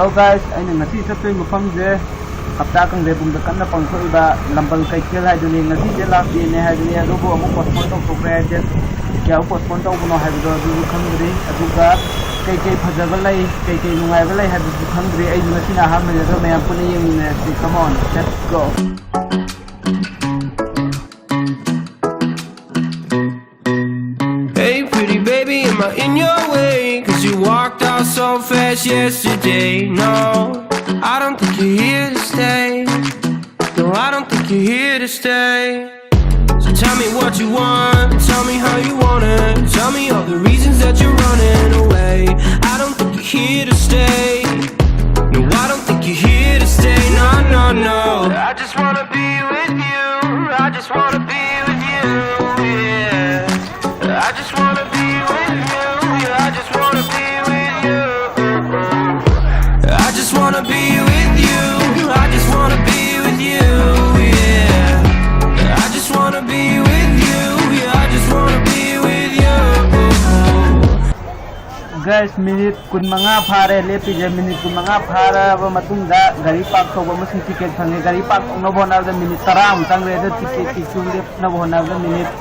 Hello guys, I am ngasi sa tuwing mafam je hafta kang lebung da kanna pangthoiba Langbal Keithel haiduni ngasi je last day ne haiduni adubu amuk postpone tokre je kya postpone tokno haido adubu khangri aduga kai phajaba lai kai nungaiba lai haidu khangri ai ngasi na ham je mayam puni yengine come on let's go. Hey pretty baby, am I in your way? Cause you walked out so fast yesterday. No, I don't think you're here to stay. No, I don't think you're here to stay. So tell me what you want, tell me how you want it. Tell me all the reasons that you're running away. I don't think you're here to stay. No, I don't think you're here to stay. No, no, no. I just wanna be with you. I just wanna be with you, yeah. I just wanna be with you, yeah. I just wanna be with you. I just wanna be with you. I just wanna be with you, yeah. I just wanna be with you, yeah. I just wanna be with you. Guys, minute kun manga phare lepi je minute kun manga phara ba matungda gari park to ba masing ticket thange gari park no bona da minute taram tangre da ticket ki chule na bona da minute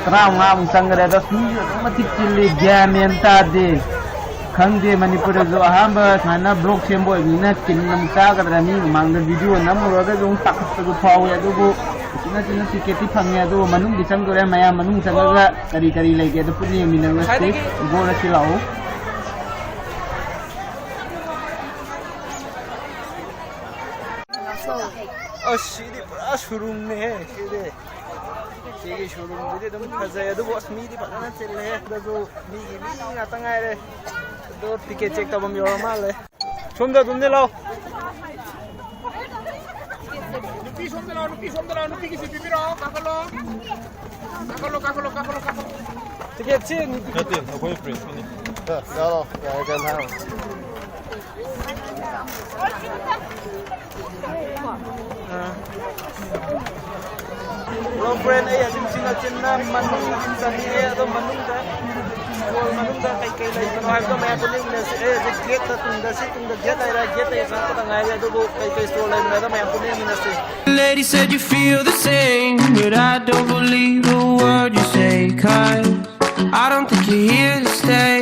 taram ngam tangre da smi mati chili gamen ta de khangde Manipur jo ahamba thana blog sembo ni kin nam ta ga da ni mang da video nam ro ga jong tak to phaw ya do bo tina ticket ti phang ya do manung di sang gore maya manung sang ga kari lai ge do puni minang sti go ra chi lao Sidi pura showroom ne hai sidi showroom de dum khazaya do boss mi di pagana chelle da jo mi ngata ngai re do ticket check tabam yor male somda dunne lao nupi ki sipi ro kakalo ticket che ni ticket ko press ni ya kan ha Long friend ay asim singa chinna manung sami ay ado manung da kai lai no hay to maya tuling na si ay get ta tunda get ay sa ta ngai ado bo kai store lai na maya tuling na si. Lady said you feel the same, but I don't believe a word you say. 'Cause I don't think you're here to stay.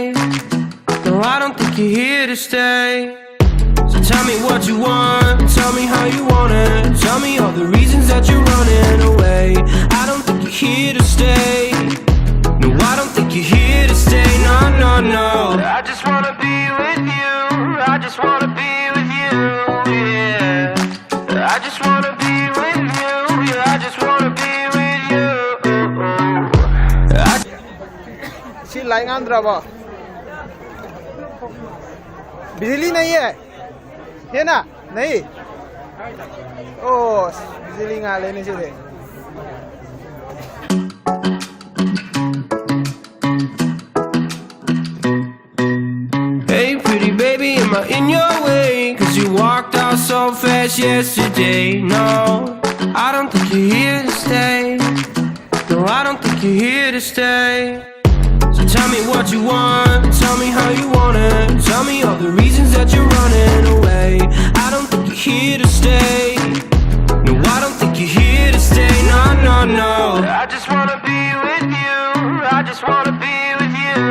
No, I don't think you're here to stay. So tell me what you want, tell me how you want it. Tell me all the reasons that you're running away. I don't think you're here to stay. No, I don't think you're here to stay. No, no, no. I just wanna be with you. I just wanna be with you, yeah. I just wanna be with you. Yeah, I just wanna be with you. Si line Andhra बा बिजली नहीं है ना नहीं ओ बिजली ना लेने से दे Hey pretty baby, am I in your way? Cause you walked out so fast yesterday. No, I don't think you're here to stay. No, I don't think you're here to stay. So tell me what you want, tell me how you want it. Tell me all the reasons that you're running away. I don't think you're here to stay. No, I don't think you're here to stay. No, no, no. I just wanna be with you. I just wanna be with you,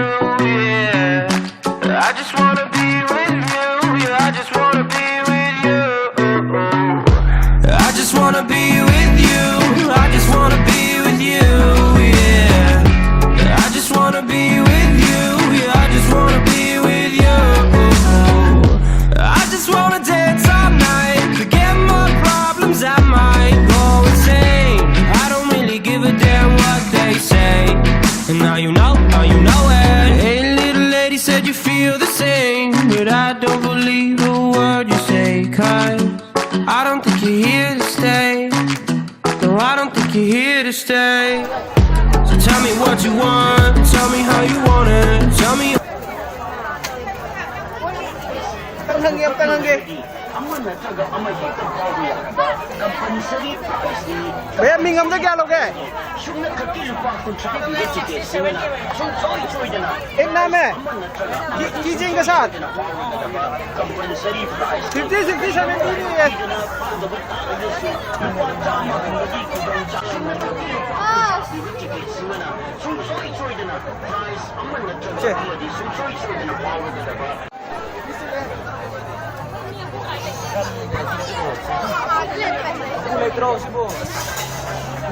yeah. I just wanna be with you. Yeah, I just wanna be with you. I just wanna be with you. I just wanna be with you, yeah. I just wanna be with you. Yeah, I just wanna be with you. I just wanna dance all night, forget my problems, I might go insane. I don't really give a damn what they say. And now you know it. Hey little lady said you feel the same, but I don't believe a word you say. 'Cause I don't think you're here to stay. No, I don't think you're here to stay. So tell me what you want, tell me how you want it. Tell me. tangange भैया मिंगम से क्या लोगे एक नाम है Keesing के साथ 50 60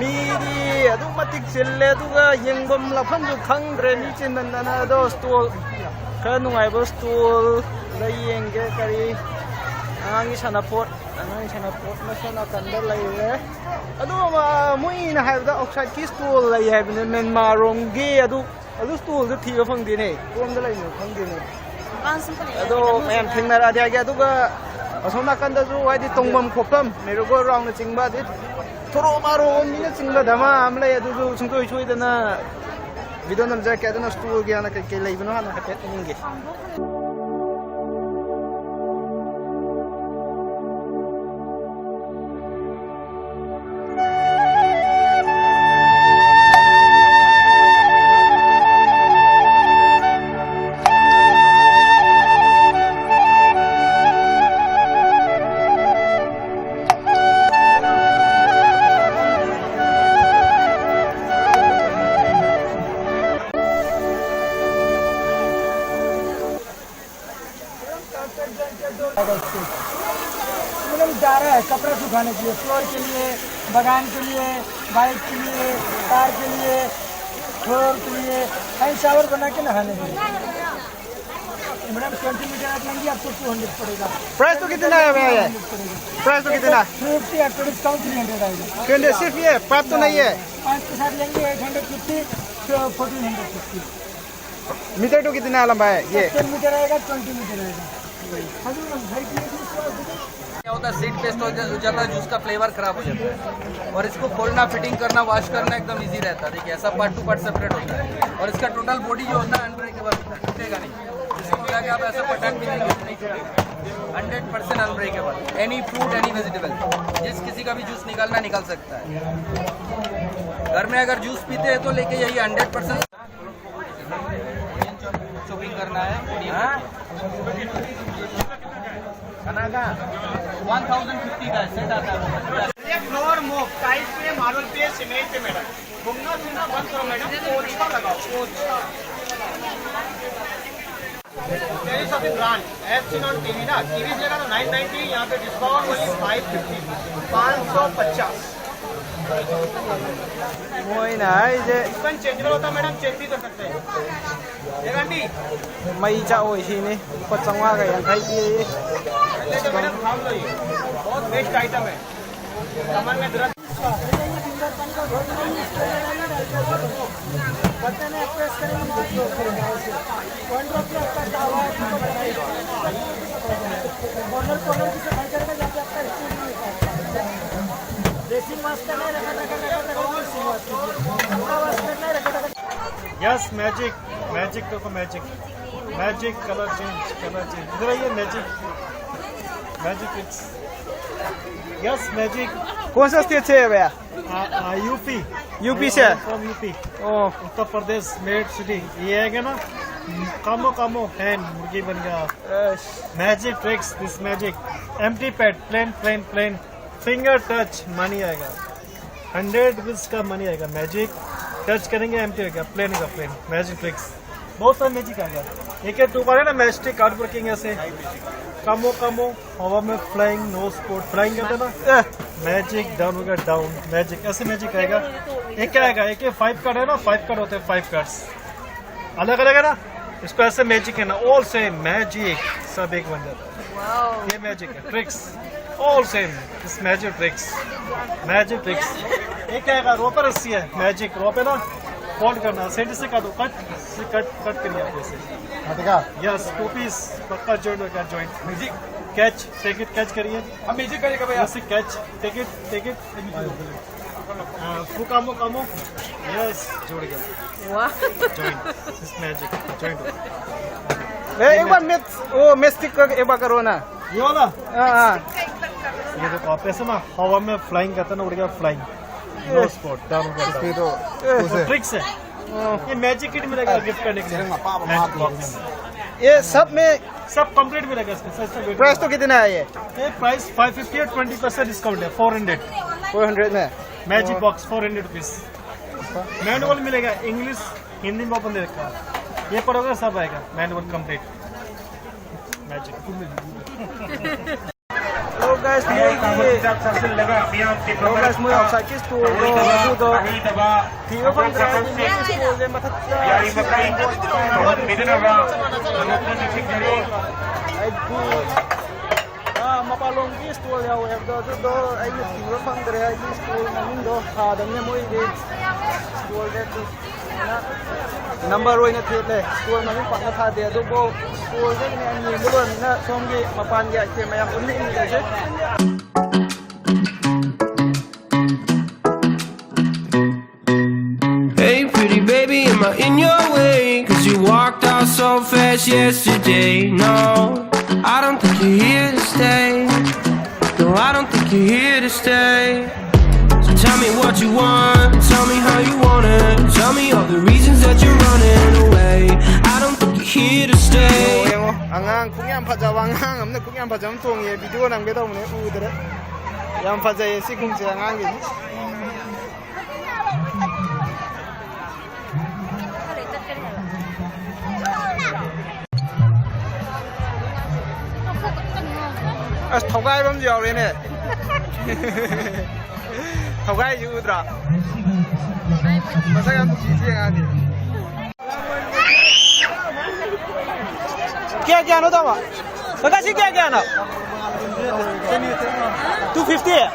미리 아두마틱 셀레두가 영범 라팜도 강드레 미친단다나 도 스톨 가능하이버 스톨 라이엥게 까리 앙이 사나포트 마사나 간다 라이레 아두마 무이나 하이다 옥사이드 키 스톨 라이 하이브네 멘마롱게 아두 스톨도 티가 펑디네 꼼다 라이네 펑디네 아두 매 탱나라디 하게 아두가 어서나 간다주 와이디 동범 코팜 메르고 라운드 징바디 थोरो बारो मिने चिंगला दमा हमले यदु सुंतो इछोइ दना विदो नमजा के दना स्टूल के आना के लेबनो हाना के निंगे जा रहा है कपड़े सुखाने के लिए फ्लोर के लिए बगान के लिए बाइक के लिए कार के लिए फ्लोर के लिए कहीं शावर बना के नहाने के लिए मैडम 20 मीटर आप लेंगी आपको 200 पड़ेगा प्राइस तो कितना है भैया प्राइस तो कितना 350 आपको डिस्काउंट 300 आएगा 20 सिर्फ ये प्राइस तो नहीं है 5 के साथ लेंगे 850 तो 1450 मीटर तो कितना लंबा है ये 10 मीटर आएगा 20 मीटर आएगा क्या होता है सीट पेस्ट हो जाता है जूस का फ्लेवर खराब हो जाता है और इसको खोलना फिटिंग करना वॉश करना एकदम इजी रहता है देखिए ऐसा पार्ट टू पार्ट सेपरेट होता है और इसका टोटल बॉडी जो होता है अनब्रेकेबल टूटेगा नहीं इसको मिला के आप ऐसा पटक भी नहीं 100% unbreakable any fruit any vegetable जिस किसी का भी जूस निकालना निकाल सकता है घर में अगर जूस पीते हैं तो लेके यही 100% चॉपिंग करना है 1050 का सेट आता है फ्लोर मोप टाइल्स पे मार्बल पे सीमेंट पे मैडम घूमना फिरना बंद करो मैडम पोछा लगाओ पोछा there is a brand as seen on TV ना टीवी लेगा तो 990 यहां पे डिस्काउंट ओनली 550 वही ना इसे इसका चेंज होता मैडम चेंज भी कर सकते हैं ये आंटी मई चा ओई सी ने 55 का यांखाई की मैडम खाओ लो ये बहुत बेस्ट आइटम है कमर में दर्द बटन प्रेस करेंगे कॉर्नर की सफाई करके जाके आपका ड्रेसिंग मास्क नहीं रखा यस मैजिक तो मैजिक कलर चेंज इधर आइए मैजिक इट्स यस मैजिक कौन सा स्टेट से है भैया यूपी से from UP Uttar Pradesh made city ये है ना कामो हैंड मुर्गी बन गया magic tricks this magic empty pad plain finger touch money आएगा 100 रुपीज का मनी आएगा मैजिक टच करेंगे एम्प्टी होगा प्लेन मैजिक ट्रिक्स बहुत सारा मैजिक आएगा एक टू बार है ना मैजिक कार्ड वर्किंग ऐसे कामो हवा में फ्लाइंग नो स्पोर्ट फ्लाइंग करते ना मैजिक डाउन होगा डाउन मैजिक ऐसे मैजिक आएगा एक क्या आएगा एक 5 कार्ड है ना 5 कार्ड होते हैं 5 कार्ड्स अलग है ना इसको ऐसे मैजिक है ना ऑल सेम मैजिक सब एक बन जाता है ये मैजिक है tricks all same this magic tricks एक क्या आएगा रो पर रस्सी है मैजिक रो पे ना फोल्ड करना सेंटर से काटो कट करिए आप जैसे यस 2 पीस पक्का जॉइंट होगा joint music catch take it catch करिए हम म्यूजिक करेगा भैया ऐसे catch take it come on yes जोड़ गया वाह जॉइंट दिस मैजिक जॉइंट एक बार मिस्टिक एक बार करो ना Yola. ये तो कॉपे से ना हवा में फ्लाइंग करता ना उड़ गया फ्लाइंग नो स्पॉट डाउन इसमें तो ट्रिक्स है ये मैजिक किट मिलेगा गिफ्ट करने के लिए मैजिक बॉक्स ये सब में सब कंप्लीट मिलेगा इसका सस्ता प्राइस तो कितना है ये प्राइस 550 है 20% डिस्काउंट है 400 में मैजिक बॉक्स 400 रुपीस मैनुअल मिलेगा इंग्लिश हिंदी में ओपन दे रखा है ये पढ़ोगे सब आएगा मैनुअल कंप्लीट मैजिक तो गाइस मुझे आउटसाइड की स्टोर तो ठीक है फंड रहा है स्टोर में मतलब मपालों की स्टोर या वेब तो आई ठीक है फंड रहा है की स्टोर में दो खादने मोई दे स्टोर दे नंबर रोइना थे ले स्टोर में पक्का था दे तो वो स्टोर दे ने अन्य बोलो ना सोंगे मपान के आइटम में उन्हें नहीं दे Hey pretty baby, am I in your way? Cause you walked out so fast yesterday. No, I don't think you're here to stay. No, I don't think you're here to stay. So tell me what you want, tell me how you want it. Tell me all the reasons that you're running away. I don't think you're here to stay. 안강 공연 파자 왕강 없는 공연 파자 엄통에 비디오 남겨다 오네 우들에 양 파자의 시궁지 안강이 아头盖 범 지어래네头盖 유드라 마사가 지지하니 क्या ना था बता सी क्या ना 250 है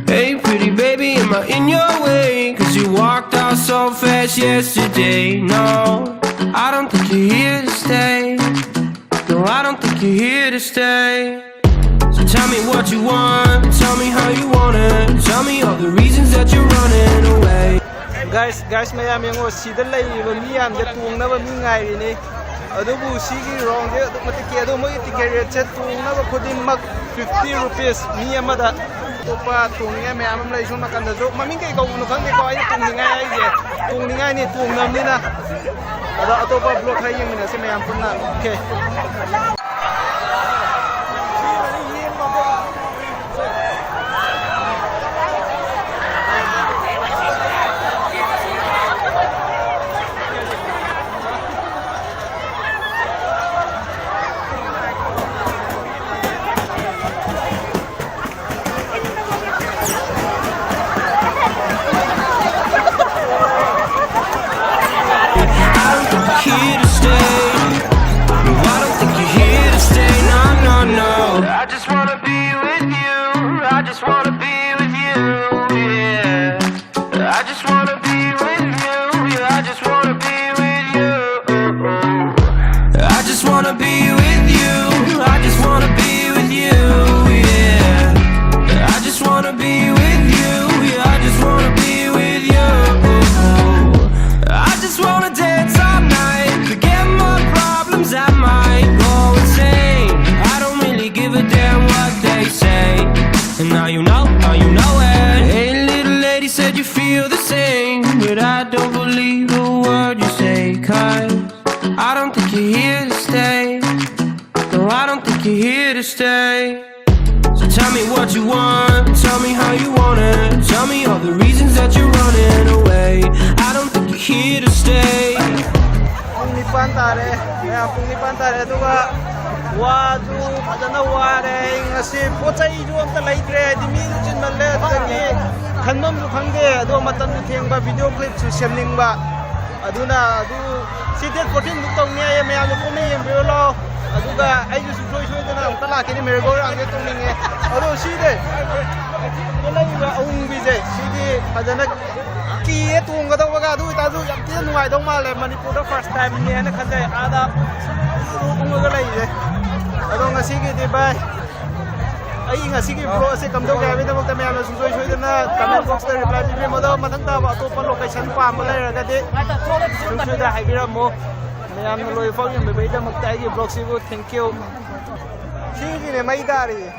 Hey pretty baby, am I in your way? Cause you walked out so fast yesterday. No, I don't think you're here to stay. No, I don't think you're here to stay. So tell me what you want, tell me how you want it. Tell me all the reasons that you're running away. guys mayam yango sida lay ba miyam je tungna ba mi ngai ni adubu sigi wrong je mate ke adu mo ticket rate che tungna ba khudin mak 50 rupees mi amada topa tungnya mayam am lai suma kan jo mami ke ko no kan ko ai tungninga ai je tungninga ni tungnam ni na ada atopa block hai yang ni se mayam punna okay Here to stay. No, I don't think you're here to stay. No, no, no. I just wanna be with you. I just wanna be with you. Yeah. I just wanna be with you. Yeah, I just wanna be with you. I just wanna be with you. I just wanna be with you. Yeah. I just wanna be with you. Yeah, I just wanna be with you. I just wanna dance all night. Forget my problems, I might go insane. I don't really give a damn what they say. And now you know it. Hey little lady said you feel the same, but I don't believe a word you say. Cause I don't think you're here to stay. No, I don't think you're here to stay. So tell me what you want, tell me how you want it. Tell me all the reasons that you're running away. I don't think you're here to stay. Pungnipan tare duga wadu padana ware ngasi pochai ju amta laitre dimi jin malle tangi khannom ju khangde adu matan thengba video clip chu semningba aduna adu sidet 14 book tong ne me am ko me yem lo aduga ai ju soi soi dana amta la kini mergo ange tong ninge adu side kolai ba aung bi je sidi padana ki tung ga dawa ga adu ta ju yam ti nuai dong ma le Manipur the first time ne na khan jai ada tung ga lai je adu ngasi gi di bai ꯑꯩ ꯉꯁꯤꯒꯤ block ꯑꯁꯤ ꯀꯝꯗꯧꯒꯦ ꯍꯥꯏꯕꯒꯤꯗꯃꯛꯇ ꯃꯌꯥꯝꯅ ꯁꯨꯡꯁꯣꯏ ꯁꯣꯏꯗꯅ comment ꯕꯣꯛꯁꯇ reply ꯄꯤꯕꯤꯔꯝꯃꯣ ꯑꯗꯨꯒ ꯃꯊꯪ ꯇꯥꯕ ꯑꯇꯣꯞꯄ location ꯄꯥꯝꯕ ꯂꯩꯔꯒꯗꯤ ꯁꯨꯡꯁꯣꯏꯗ ꯍꯥꯏꯕꯤꯔꯝꯃꯣ ꯃꯌꯥꯝꯅ ꯂꯣꯏꯐꯥꯎ ꯌꯦꯡꯕꯤꯕꯒꯤꯗꯃꯛꯇ ꯑꯩꯒꯤ ꯕ꯭ꯂꯣꯛꯁꯤꯕꯨ ꯊꯦꯡꯛ ꯌꯨ ꯁꯤꯒꯤꯅꯦ ꯃꯩ ꯇꯥꯔꯤꯁꯦ